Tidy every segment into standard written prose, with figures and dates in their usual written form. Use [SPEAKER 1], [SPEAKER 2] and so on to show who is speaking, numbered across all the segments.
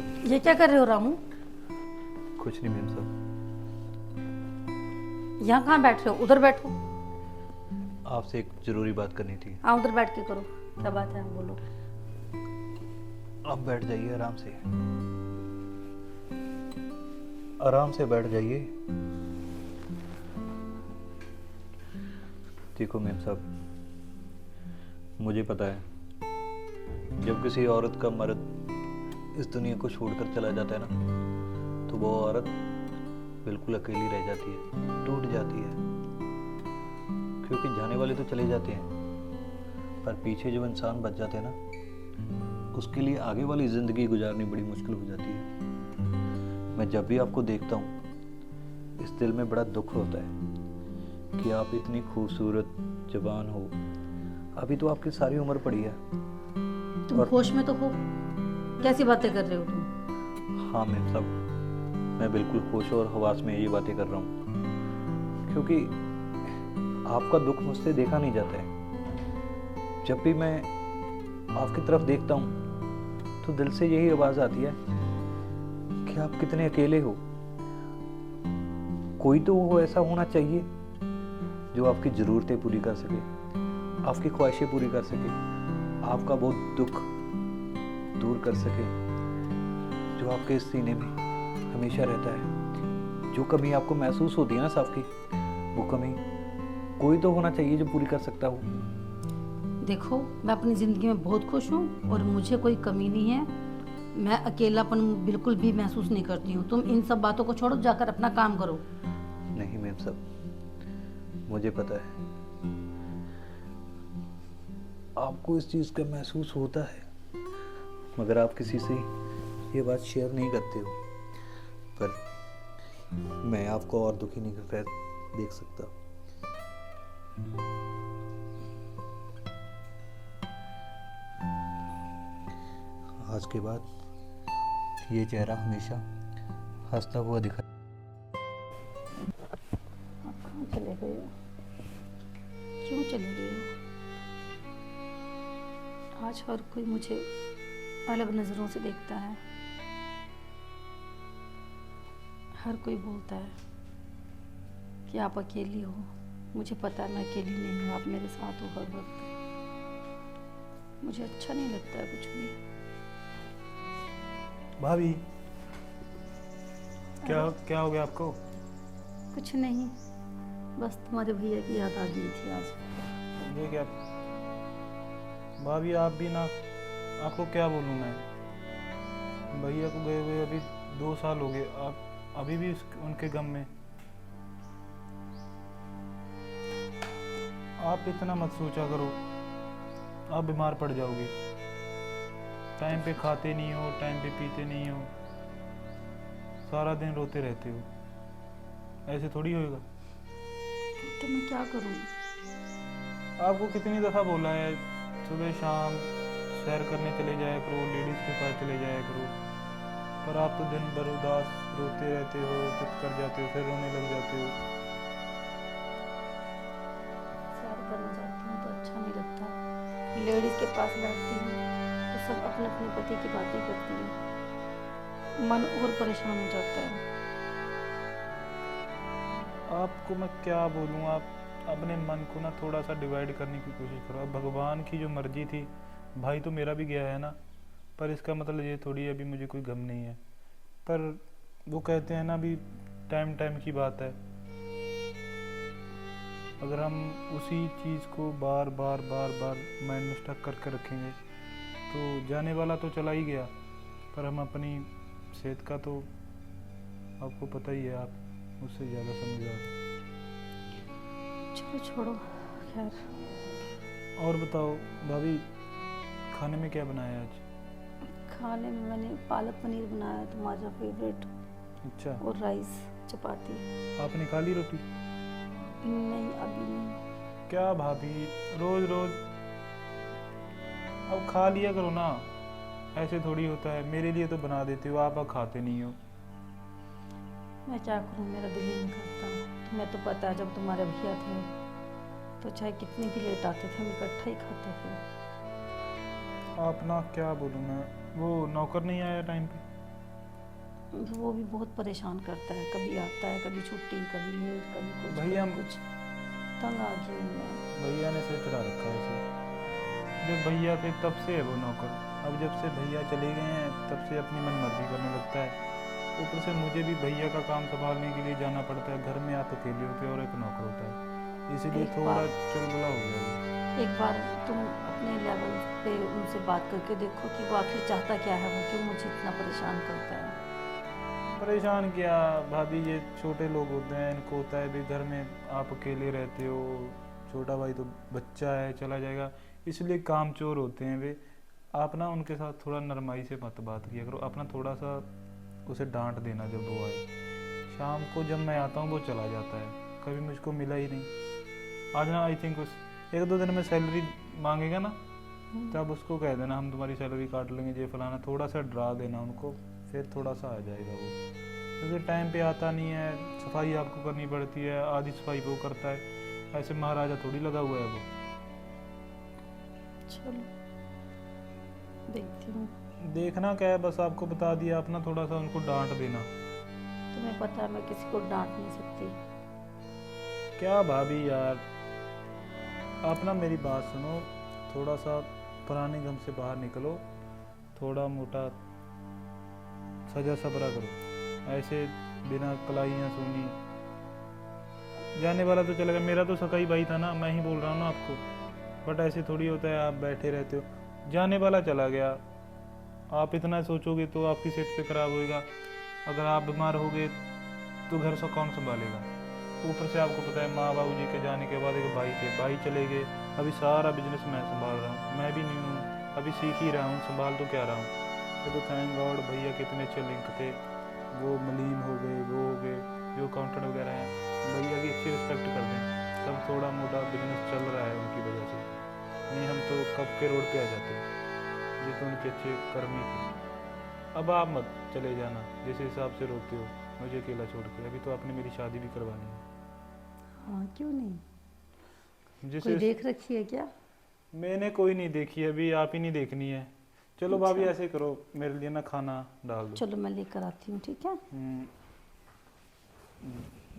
[SPEAKER 1] साहब।
[SPEAKER 2] ये क्या कर रहे हो रामू?
[SPEAKER 1] कुछ नहीं मैम साहब।
[SPEAKER 2] यहाँ कहाँ बैठ रहे हो? उधर बैठो।
[SPEAKER 1] आपसे एक ज़रूरी बात करनी थी।
[SPEAKER 2] हाँ उधर बैठ के करो। क्या बात है, बोलो।
[SPEAKER 1] आप बैठ जाइए, आराम से, आराम से बैठ जाइए। देखो मैम साहब, मुझे पता है जब किसी औरत का मर्द इस दुनिया को छोड़कर चला जाता है ना, तो वो औरत बिल्कुल अकेली रह जाती है, टूट जाती है। क्योंकि जाने वाले तो चले जाते हैं, पर पीछे जो इंसान बच जाते हैं ना, उसके लिए आगे वाली ज़िंदगी गुजारनी बड़ी मुश्किल हो जाती है। मैं जब भी आपको देखता हूँ, इस दिल में बड़ा दुख होता है कि आप इतनी खूबसूरत जवान हो। अभी तो आपकी सारी उम्र पड़ी है।
[SPEAKER 2] तुम होश में तो हो? कैसी बातें कर रहे हो तुम?
[SPEAKER 1] हाँ मैम साहब, मैं बिल्कुल होश और हवास में ये बातें कर रहा हूँ, क्योंकि आपका दुख मुझसे देखा नहीं जाता है। जब भी मैं आपकी तरफ देखता हूँ तो दिल से यही आवाज़ आती है कि आप कितने अकेले हो। कोई तो वो ऐसा होना चाहिए जो आपकी ज़रूरतें पूरी कर सके, आपकी ख्वाहिशें पूरी कर सके, आपका वो दुख दूर कर सके जो आपके इस सीने में हमेशा रहता है। जो कमी आपको महसूस होती है ना साहब की, वो कमी कोई तो होना चाहिए जो पूरी कर सकता हो।
[SPEAKER 2] देखो, मैं अपनी ज़िंदगी में बहुत खुश हूँ और मुझे कोई कमी नहीं है। मैं अकेलापन बिल्कुल भी महसूस नहीं करती हूँ। तुम इन सब बातों को छोड़ो, जाकर अपना काम करो।
[SPEAKER 1] नहीं मैम साहब, मुझे पता है आपको इस चीज़ का महसूस होता है, मगर आप किसी से ये बात शेयर नहीं करते हो। पर मैं आपको और दुखी नहीं कर देख सकता। आज के बाद ये चेहरा हमेशा हंसता हुआ दिखा।
[SPEAKER 2] कहाँ चले गए हो? क्यों चले गए हो? आज हर कोई मुझे अलग नज़रों से देखता है। हर कोई बोलता है कि आप अकेली हो। मुझे पता है मैं अकेली नहीं हूँ, आप मेरे साथ हो हर वक्त। मुझे अच्छा नहीं लगता है कुछ भी।
[SPEAKER 3] भाभी, क्या क्या हो गया आपको?
[SPEAKER 2] कुछ नहीं, बस तुम्हारे भैया की याद आ गई थी आज।
[SPEAKER 3] ये क्या भाभी, आप भी ना, आपको क्या बोलूँ मैं। भैया को गए हुए अभी 2 साल हो गए, आप अभी भी उनके गम में। आप इतना मत सोचा करो, आप बीमार पड़ जाओगे। टाइम पे खाते नहीं हो, टाइम पे पीते नहीं हो, सारा दिन रोते रहते हो। ऐसे थोड़ी होएगा।
[SPEAKER 2] तो मैं क्या करूँ?
[SPEAKER 3] आपको कितनी दफ़ा बोला है, सुबह शाम सैर करने चले जाया करो, लेडीज़ के पास चले जाया करो, पर आप तो दिन भर उदास रोते रहते हो, चुप कर जाते हो, फिर रोने लग जाते हो।
[SPEAKER 2] सैर करने जाती हूँ तो अच्छा नहीं लगता। लेडीज़ के पास बैठती हूँ तो सब अपने अपने पति की बातें करती हैं। मन और परेशान हो जाता है।
[SPEAKER 3] आपको मैं क्या बोलूँ, आप अपने मन को ना थोड़ा सा डिवाइड करने की कोशिश करो। अब भगवान की जो मर्जी थी, भाई तो मेरा भी गया है ना, पर इसका मतलब ये थोड़ी है अभी मुझे कोई गम नहीं है। पर वो कहते हैं ना, अभी टाइम टाइम की बात है। अगर हम उसी चीज़ को बार बार बार बार माइंड में स्टक करके रखेंगे तो जाने वाला तो चला ही गया, पर हम अपनी सेहत का तो आपको पता ही है, आप मुझसे ज़्यादा समझदार।
[SPEAKER 2] चलो छोड़ो, खैर।
[SPEAKER 3] और बताओ भाभी, खाने में क्या बनाया आज?
[SPEAKER 2] खाने में मैंने पालक पनीर बनाया, तुम्हारा फेवरेट,
[SPEAKER 3] अच्छा,
[SPEAKER 2] और राइस, चपाती।
[SPEAKER 3] आपने खा ली रोटी?
[SPEAKER 2] नहीं, अभी नहीं।
[SPEAKER 3] क्या भाभी, रोज़ रोज़ अब खा लिया करो ना, ऐसे थोड़ी होता है। मेरे लिए तो बना देते हो, आप खाते नहीं हो।
[SPEAKER 2] मैं क्या करूँ, मेरा दिल ही नहीं करता। तुम्हें तो पता है जब तुम्हारे भैया थे तो चाहे कितने भी लेट आते थे, हम इकट्ठा ही खाते थे।
[SPEAKER 3] आप ना, क्या बोलूँ मैं, वो नौकर नहीं आया टाइम पे?
[SPEAKER 2] वो भी बहुत परेशान करता है, कभी आता है, कभी छुट्टी, कभी लेट, कभी कुछ
[SPEAKER 3] भैया
[SPEAKER 2] कभी कुछ। तंग आ गई हूँ मैं।
[SPEAKER 3] भैया ने सिर चढ़ा रखा है इसे। जब भैया थे तब से है वो नौकर, अब जब से भैया चले गए हैं तब से अपनी मन मर्जी करने लगता है। ऊपर से मुझे भी भैया का काम संभालने के लिए जाना पड़ता है, घर में आप अकेले होते हो और एक नौकर होता है, इसीलिए
[SPEAKER 2] एक
[SPEAKER 3] थोड़ा
[SPEAKER 2] बार
[SPEAKER 3] चुलबुला हो गया वो।
[SPEAKER 2] एक बार तुम अपने लेवल पे उनसे बात करके देखो कि वो आखिर चाहता क्या है, वो क्यों मुझे इतना परेशान करता है।
[SPEAKER 3] परेशान क्या भाभी, ये छोटे लोग होते हैं, इनको होता है भी घर में आप अकेले रहते हो, छोटा भाई तो बच्चा है चला जाएगा, इसलिए काम चोर होते हैं वे। आप ना उनके साथ थोड़ा नरमाई से मत बात किया करो, अपना थोड़ा सा उसे डांट देना जब वो आए। शाम को जब मैं आता हूँ वो चला जाता है, कभी मुझको मिला ही नहीं। आज ना आई थिंक उस 1-2 दिन में सैलरी मांगेगा ना, तब उसको कह देना हम तुम्हारी सैलरी काट लेंगे, ये फलाना, थोड़ा सा डरा देना उनको, फिर थोड़ा सा आ जाएगा वो। क्योंकि टाइम पे आता नहीं है, सफाई आपको करनी पड़ती है, आधी सफाई वो करता है, ऐसे महाराजा थोड़ी लगा हुआ है वो।
[SPEAKER 2] चलो देखती हूँ।
[SPEAKER 3] देखना क्या है, बस आपको बता दिया, अपना थोड़ा सा उनको डांट देना।
[SPEAKER 2] तुम्हें पता है मैं किसी को डांट नहीं सकती।
[SPEAKER 3] क्या भाभी यार, आप ना मेरी बात सुनो, थोड़ा सा पुराने गम से बाहर निकलो, थोड़ा मोटा सजा सबरा करो, ऐसे बिना कलाइयाँ सुनी। जाने वाला तो चलेगा, मेरा तो सका ही भाई था ना, मैं ही बोल रहा हूँ ना आपको, बट ऐसे थोड़ी होता है आप बैठे रहते हो। जाने वाला चला गया, आप इतना सोचोगे तो आपकी सेहत पे खराब होएगा, अगर आप बीमार हो गए तो घर से कौन संभालेगा। ऊपर से आपको पता है माँ बाबू जी के जाने के बाद एक भाई थे, भाई चले गए, अभी सारा बिजनेस मैं संभाल रहा हूँ, मैं भी न्यू हूँ, अभी सीख ही रहा हूँ, संभाल तो क्या रहा हूँ। ये तो थैंक गॉड भैया कितने अच्छे लिंक थे, वो मलीन हो गए, वो हो गए, जो अकाउंटेंट वगैरह हैं, भैया की अच्छी रिस्पेक्ट कर दें, तब थोड़ा मोटा बिजनेस चल रहा है उनकी वजह से, नहीं हम तो कब के रोड पे आ जाते। ये तो उनके अच्छे कर्मी थे। अब आप मत चले जाना, जिस हिसाब से रोते हो मुझे अकेला छोड़ के, अभी तो आपने मेरी शादी भी करवानी है।
[SPEAKER 2] हाँ क्यों नहीं,
[SPEAKER 3] जिस
[SPEAKER 2] कोई देख रखी है क्या?
[SPEAKER 3] मैंने कोई नहीं देखी है, अभी आप ही नहीं देखनी है। चलो
[SPEAKER 2] अच्छा।
[SPEAKER 3] भाभी ऐसे करो, मेरे लिए ना खाना डाल दो।
[SPEAKER 2] चलो मैं लेकर आती हूँ, ठीक है।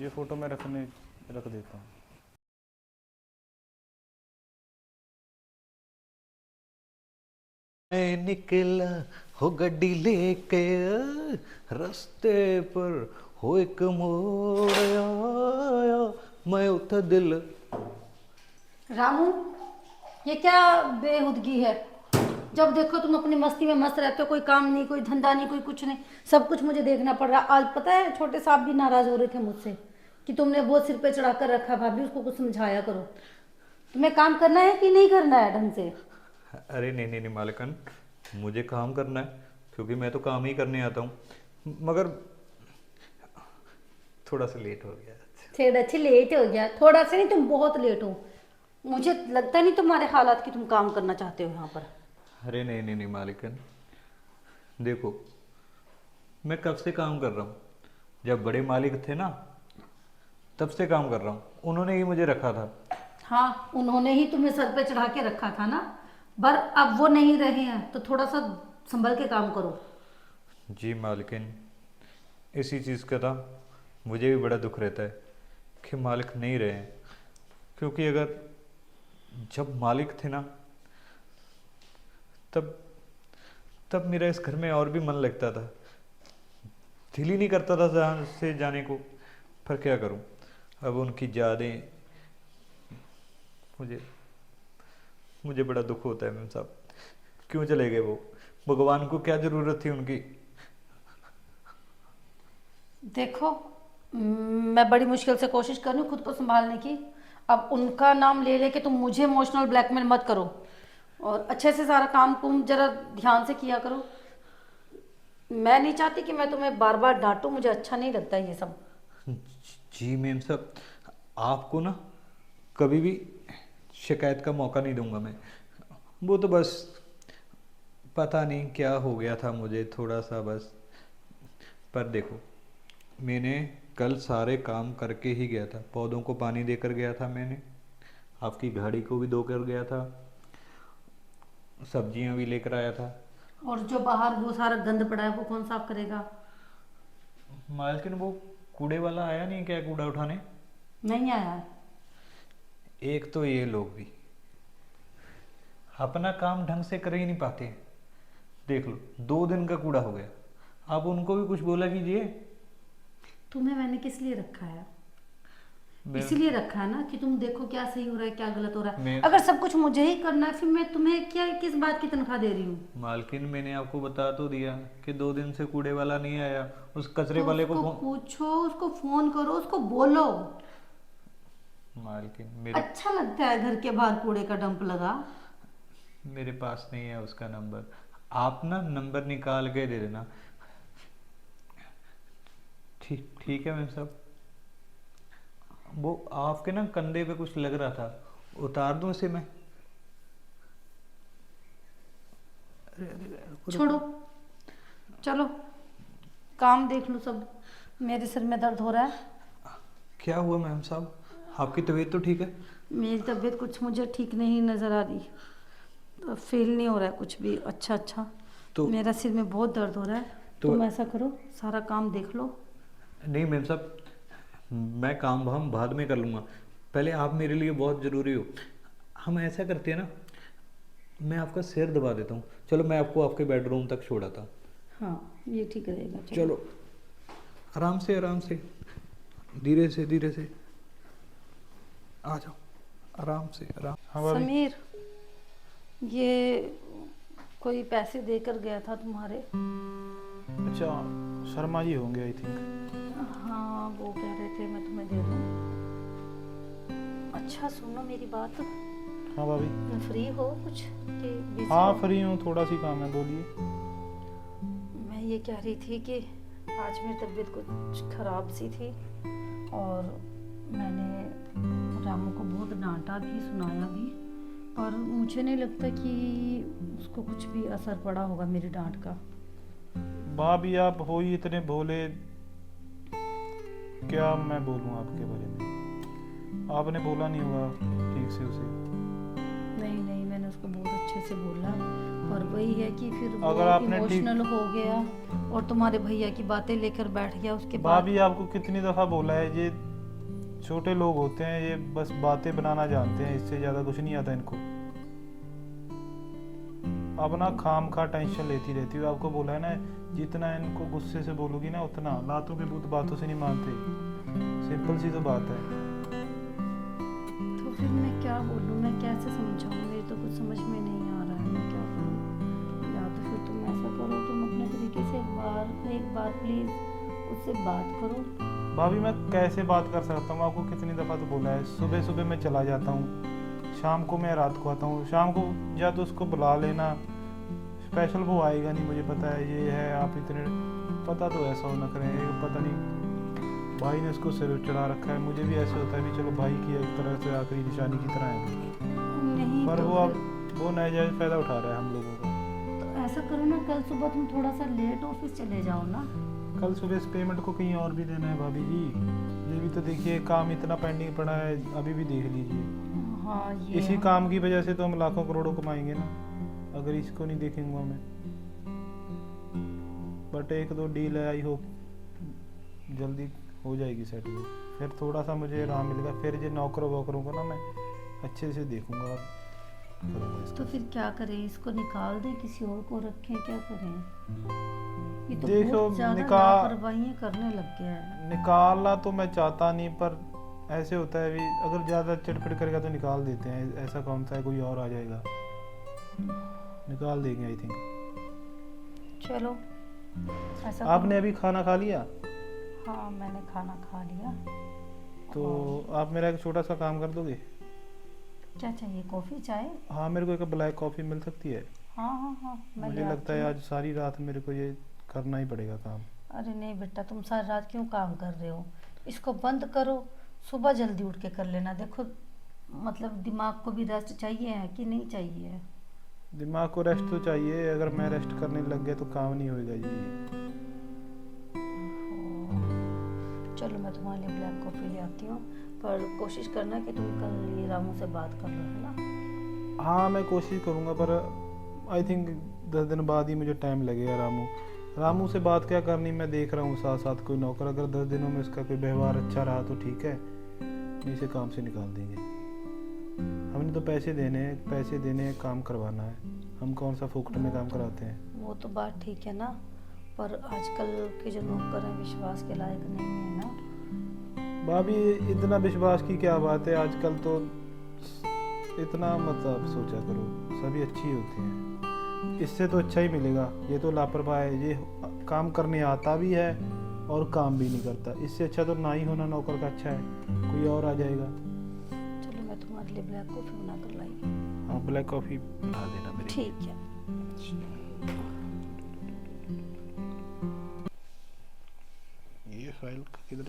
[SPEAKER 3] ये फोटो मैं रख देता हूँ।
[SPEAKER 1] मैं निकला हो गड्डी लेके, रास्ते पर हो एक मोड़ आया, मैं उठा दिल।
[SPEAKER 2] रामू, ये क्या बेहुदगी है? जब देखो तुम अपनी मस्ती में मस्त रहते हो, कोई काम नहीं, कोई धंधा नहीं, कोई कुछ नहीं, सब कुछ मुझे देखना पड़ रहा। आज पता है छोटे साहब भी नाराज हो रहे थे मुझसे कि तुमने बहुत सिर पे चढ़ा कर रखा। भाभी उसको कुछ समझाया करो, तुम्हें काम करना है कि नहीं करना है ढंग से।
[SPEAKER 1] अरे नहीं नहीं नहीं मालकन, मुझे काम करना है, क्योंकि मैं तो काम ही करने आता हूँ, मगर थोड़ा सा लेट हो गया।
[SPEAKER 2] थोड़ा अच्छी लेट हो गया, थोड़ा सा नहीं, तुम बहुत लेट हो। मुझे लगता नहीं तुम्हारे हालात कि तुम काम करना चाहते हो यहाँ पर।
[SPEAKER 1] अरे नहीं नहीं नहीं मालिकन, देखो मैं कब से काम कर रहा हूँ, जब बड़े मालिक थे ना तब से काम कर रहा हूँ, उन्होंने ही मुझे रखा था।
[SPEAKER 2] हाँ, उन्होंने ही तुम्हें सर पे चढ़ा के रखा था ना, पर अब वो नहीं रहे हैं तो थोड़ा सा संभल के काम करो।
[SPEAKER 1] जी मालिकिन, इसी चीज़ का था मुझे भी बड़ा दुख रहता है कि मालिक नहीं रहे हैं, क्योंकि अगर जब मालिक थे ना तब तब मेरा इस घर में और भी मन लगता था, दिल ही नहीं करता था जहाँ से जाने को, पर क्या करूँ, अब उनकी यादें, मुझे मुझे बड़ा दुख होता है मैम साहब, क्यों चले गए वो, भगवान को क्या ज़रूरत थी उनकी।
[SPEAKER 2] देखो, मैं बड़ी मुश्किल से कोशिश कर रही हूँ खुद को संभालने की। अब उनका नाम ले लेके तुम मुझे इमोशनल ब्लैकमेल मत करो, और अच्छे से सारा काम तुम जरा ध्यान से किया करो। मैं नहीं चाहती कि मैं तुम्हें बार बार डांटूं, मुझे अच्छा नहीं लगता ये सब।
[SPEAKER 1] जी मैम साहब, आपको ना कभी भी शिकायत का मौका नहीं दूंगा मैं, वो तो बस पता नहीं क्या हो गया था मुझे थोड़ा सा बस। पर देखो, मैंने कल सारे काम करके ही गया था, पौधों को पानी देकर गया था मैंने, आपकी गाड़ी को भी धो कर गया था, सब्जियां भी लेकर आया था।
[SPEAKER 2] और जो बाहर वो सारा गंद पड़ा है वो कौन साफ करेगा?
[SPEAKER 1] मालकिन वो कूड़े वाला आया नहीं क्या कूड़ा उठाने?
[SPEAKER 2] नहीं आया।
[SPEAKER 1] एक तो ये लोग भी अपना काम ढंग से कर ही नहीं पाते। देख लो 2 दिन का कूड़ा हो गया, आप उनको भी कुछ बोला कीजिए।
[SPEAKER 2] तुम्हें मैंने किस लिए रखा है?
[SPEAKER 1] मैं-
[SPEAKER 2] इसीलिए रखा है ना कि तुम देखो क्या सही हो रहा है क्या गलत हो रहा है।
[SPEAKER 1] मैं-
[SPEAKER 2] अगर सब कुछ मुझे ही करना है फिर मैं तुम्हें क्या किस बात की तनख्वाह दे रही हूँ?
[SPEAKER 1] मालकिन मैंने आपको बता तो दिया कि 2 दिन से कूड़े वाला नहीं आया। उस कचरे
[SPEAKER 2] तो
[SPEAKER 1] वाले को
[SPEAKER 2] उसको
[SPEAKER 1] फोन।
[SPEAKER 2] पूछो, उसको फोन करो, उसको बोलो।
[SPEAKER 1] मालकिन मेरे
[SPEAKER 2] अच्छा लगता है घर के बाहर कूड़े का डंप लगा।
[SPEAKER 1] मेरे पास नहीं है उसका नंबर। आप ना नंबर निकाल के दे देना। ठीक ठीक है मैम साहब। वो आपके ना कंधे पे कुछ लग रहा था, उतार दूं इसे मैं? अरे, अरे, रुको,
[SPEAKER 2] छोड़ो, चलो काम देख लो सब। मेरे सिर में दर्द हो रहा है।
[SPEAKER 1] क्या हुआ मैम साहब? आपकी तबीयत तो ठीक है?
[SPEAKER 2] मेरी तबीयत कुछ मुझे ठीक नहीं नज़र आ रही। तो फील नहीं हो रहा है कुछ भी अच्छा।
[SPEAKER 1] तो
[SPEAKER 2] मेरा सिर में बहुत दर्द हो रहा है।
[SPEAKER 1] तो-
[SPEAKER 2] तुम ऐसा करो, सारा काम देख लो।
[SPEAKER 1] नहीं मैम साहब, मैं काम वाम बाद में कर लूँगा, पहले आप मेरे लिए बहुत ज़रूरी हो। हम ऐसा करते हैं ना, मैं आपका सिर दबा देता हूँ। चलो मैं आपको आपके बेडरूम तक छोड़ाता हूँ।
[SPEAKER 2] हाँ ये ठीक रहेगा।
[SPEAKER 1] चलो आराम से धीरे से आ जाओ, आराम से आराम।
[SPEAKER 3] हाँ भाभी।
[SPEAKER 2] समीर, ये कोई पैसे देकर गया था तुम्हारे।
[SPEAKER 3] अच्छा, शर्मा जी होंगे आई थिंक।
[SPEAKER 2] हाँ वो कह रहे थे मैं तुम्हें दे दूँ। अच्छा सुनो मेरी बात,
[SPEAKER 3] हाँ भाभी।
[SPEAKER 2] फ्री हो कुछ कि busy
[SPEAKER 3] हाँ
[SPEAKER 2] हो?
[SPEAKER 3] फ्री हूँ, थोड़ा सी काम है, बोलिए।
[SPEAKER 2] मैं ये कह रही थी कि आज मेरी तबीयत कुछ खराब सी थी और मैंने रामू को बहुत डांटा भी सुनाया भी, पर मुझे नहीं लगता कि उसको कुछ भी असर पड़ा होगा मेरी डांट का।
[SPEAKER 3] भाभी आप हो ही इतने भोले, क्या मैं बोलूँ आपके बारे में। आपने बोला नहीं होगा ठीक से उसे।
[SPEAKER 2] नहीं मैंने उसको बहुत अच्छे से बोला, पर वही है कि फिर वो
[SPEAKER 3] अगर आपने ठीक-
[SPEAKER 2] इमोशनल हो गया और तुम्हारे भैया की बातें लेकर बैठ गया। उसके बाद
[SPEAKER 3] भाभी आपको कितनी दफ़ा बोला है, ये छोटे लोग होते हैं, ये बस बातें बनाना जानते हैं, इससे ज़्यादा कुछ नहीं आता इनको। अपना खाम खा टेंशन लेती रहती हो। आपको बोला है ना, जितना इनको गुस्से से बोलोगी ना उतना, लातों के भूत बातों से नहीं मानते। सिंपल सी तो बात है।
[SPEAKER 2] तो फिर मैं क्या बोलूँ, मैं कैसे समझाऊँ? मेरे तो कुछ समझ में नहीं आ रहा है मैं क्या करूँ। या तो फिर तुम ऐसा करो, तुम अपने तरीके से एक बार प्लीज़ उससे बात करो।
[SPEAKER 3] भाभी मैं कैसे बात कर सकता हूँ? आपको कितनी दफ़ा तो बोला है, सुबह सुबह मैं चला जाता हूँ, शाम को मैं रात को आता हूँ। शाम को या तो उसको बुला लेना, स्पेशल वो आएगा नहीं, मुझे पता है ये है। आप इतने पता तो ऐसा हो न करें, पता नहीं भाई ने उसको सिर चढ़ा रखा है। मुझे भी ऐसे होता है भी चलो भाई की एक तरह से आखिरी निशानी की तरह है,
[SPEAKER 2] नहीं
[SPEAKER 3] पर
[SPEAKER 2] तो
[SPEAKER 3] वो अब
[SPEAKER 2] फिर-
[SPEAKER 3] वो नाजायज फ़ायदा उठा रहा है हम लोगों का।
[SPEAKER 2] तो ऐसा करो ना, कल सुबह तुम थोड़ा सा लेट ऑफिस चले जाओ ना।
[SPEAKER 3] कल सुबह इस पेमेंट को कहीं और भी देना है भाभी जी। ये भी तो देखिए, काम इतना पेंडिंग पड़ा है, अभी भी देख लीजिए।
[SPEAKER 2] हाँ ये
[SPEAKER 3] इसी
[SPEAKER 2] हम-
[SPEAKER 3] काम की वजह से तो हम लाखों करोड़ों कमाएंगे ना, अगर इसको नहीं देखेंगे हमें। बट 1-2 डील है, आई होप जल्दी हो जाएगी सेट। वो फिर थोड़ा सा मुझे आराम मिलेगा, फिर ये नौकरों वोकरों को ना मैं अच्छे से देखूंगा और करूंगा इसका।
[SPEAKER 2] तो फिर क्या करें? इसको निकाल दें, किसी और को रखें, क्या करें? ये तो
[SPEAKER 3] देखो,
[SPEAKER 2] बहुत ज्यादा लापरवाहियां करने लग गया है।
[SPEAKER 3] निकालना तो मैं चाहता नहीं, पर ऐसे होता है भी, अगर ज़्यादा चिड़पिड़ करेगा तो निकाल देते हैं। ऐसा कौन सा है, कोई और आ जाएगा, निकाल देंगे आई थिंक।
[SPEAKER 2] चलो ऐसा
[SPEAKER 3] आपने अभी खाना खा लिया?
[SPEAKER 2] करो। हाँ मैंने खाना खा लिया।
[SPEAKER 3] तो
[SPEAKER 2] और
[SPEAKER 3] आप मेरा एक छोटा सा काम कर दोगे?
[SPEAKER 2] क्या चाहिए, कॉफी चाय?
[SPEAKER 3] हाँ, मेरे को एक ब्लैक कॉफ़ी मिल सकती है?
[SPEAKER 2] हाँ मैं
[SPEAKER 3] मुझे
[SPEAKER 2] ले
[SPEAKER 3] लगता
[SPEAKER 2] आती
[SPEAKER 3] है
[SPEAKER 2] हूँ।
[SPEAKER 3] आज सारी रात मेरे को ये करना ही पड़ेगा काम।
[SPEAKER 2] अरे नहीं बेटा, तुम सारी रात क्यों काम कर रहे हो? इसको बंद करो, सुबह जल्दी उठ के कर लेना। देखो मतलब दिमाग को भी रेस्ट चाहिए है कि नहीं चाहिए?
[SPEAKER 3] दिमाग को रेस्ट तो चाहिए, अगर मैं रेस्ट करने लग गया तो काम नहीं होएगा जी।
[SPEAKER 2] चलो मैं तुम्हारे लिए ब्लैक कॉफ़ी ले आती हूँ, पर कोशिश करना कि तुम कल ये रामू से बात कर लो, है ना?
[SPEAKER 3] हाँ मैं कोशिश करूँगा, पर आई थिंक 10 दिन बाद ही मुझे टाइम लगेगा। रामू रामू से बात क्या करनी, मैं देख रहा हूँ साथ साथ कोई नौकर, अगर 10 दिनों में उसका कोई व्यवहार अच्छा रहा तो ठीक है, नहीं इसे काम से निकाल देंगे। हमने तो पैसे देने हैं, काम करवाना है, हम कौन सा फोकट में काम कराते हैं।
[SPEAKER 2] वो तो बात ठीक है ना, पर आजकल के जो नौकर हैं विश्वास के लायक नहीं है ना।
[SPEAKER 3] भाभी इतना विश्वास की क्या बात है, आजकल तो इतना मत आप सोचा करो, सभी अच्छी होते हैं, इससे तो अच्छा ही मिलेगा। ये तो लापरवाह है, ये काम करने आता भी है और काम भी नहीं करता, इससे अच्छा तो ना ही होना नौकर का अच्छा है, कोई और आ जाएगा।
[SPEAKER 2] चलो मैं तुम्हारे लिए ब्लैक कॉफ़ी बना कर लाई।
[SPEAKER 3] हाँ ब्लैक कॉफ़ी बना देना मेरे।
[SPEAKER 2] ठीक है।
[SPEAKER 3] ये फाइल किधर?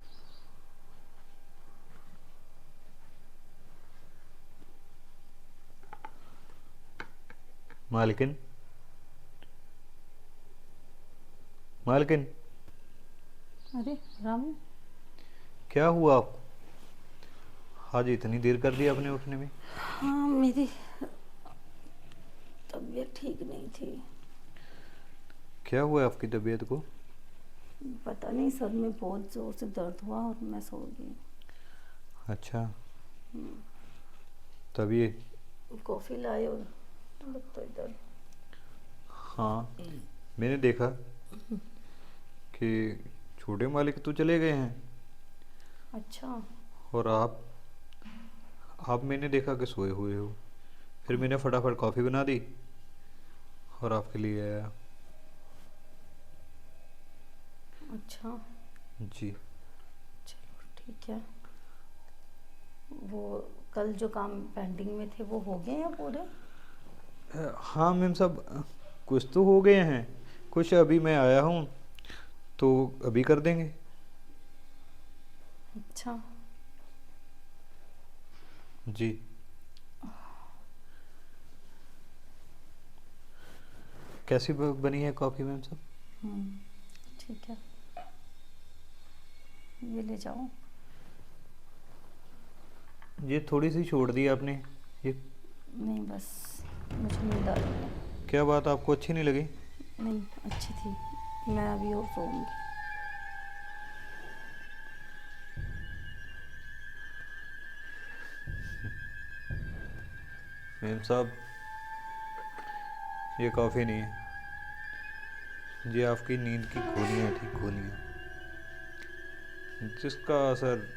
[SPEAKER 1] मालकिन, मालकिन,
[SPEAKER 2] अरे रामू,
[SPEAKER 1] क्या हुआ आप? आज इतनी देर कर दी आपने उठने में।
[SPEAKER 2] हाँ मेरी तबीयत ठीक नहीं थी।
[SPEAKER 1] क्या हुआ आपकी तबीयत को?
[SPEAKER 2] पता नहीं, सर में बहुत ज़ोर से दर्द हुआ और मैं सो गई।
[SPEAKER 1] अच्छा, तभी।
[SPEAKER 2] कॉफ़ी लाए और लगता है दर्द।
[SPEAKER 1] हाँ, मैंने देखा कि छोटे मालिक तो चले गए हैं
[SPEAKER 2] अच्छा,
[SPEAKER 1] और आप मैंने देखा कि सोए हुए हो। फिर मैंने फटाफट कॉफ़ी बना दी और आपके लिए आया।
[SPEAKER 2] अच्छा,
[SPEAKER 1] जी।
[SPEAKER 2] चलो ठीक है। वो कल जो काम पेंडिंग में थे वो हो गए या पूरे?
[SPEAKER 1] हाँ मैम साहब, कुछ तो हो गए हैं, कुछ अभी मैं आया हूँ तो अभी कर देंगे।
[SPEAKER 2] अच्छा,
[SPEAKER 1] जी। कैसी बनी है कॉफ़ी मैम साहब?
[SPEAKER 2] ठीक है, ये ले जाओ।
[SPEAKER 1] ये थोड़ी सी छोड़ दी आपने, ये
[SPEAKER 2] नहीं बस मुझे नींद आ रही है।
[SPEAKER 1] क्या बात, आपको अच्छी नहीं लगी?
[SPEAKER 2] नहीं, अच्छी थी, मैं अभी और सोऊंगी।
[SPEAKER 1] मैम साहब, ये कॉफ़ी नहीं है, ये आपकी नींद की गोलियाँ थी, गोलियाँ, जिसका असर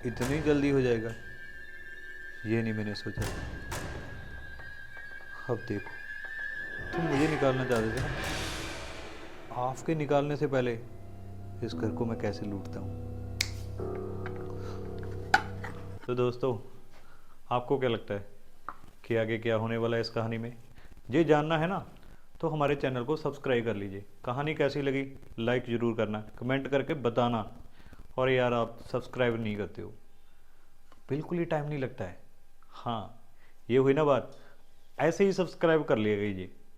[SPEAKER 1] इतनी जल्दी हो जाएगा ये नहीं मैंने सोचा। अब देखो, तुम मुझे निकालना चाहते थे ना, आपके निकालने से पहले इस घर को मैं कैसे लूटता हूँ। तो दोस्तों, आपको क्या लगता है कि आगे क्या होने वाला है इस कहानी में? ये जानना है ना, तो हमारे चैनल को सब्सक्राइब कर लीजिए। कहानी कैसी लगी लाइक ज़रूर करना, कमेंट करके बताना। और यार, आप सब्सक्राइब नहीं करते हो, बिल्कुल ही टाइम नहीं लगता है। हाँ, ये हुई ना बात, ऐसे ही सब्सक्राइब कर लिया कीजिए।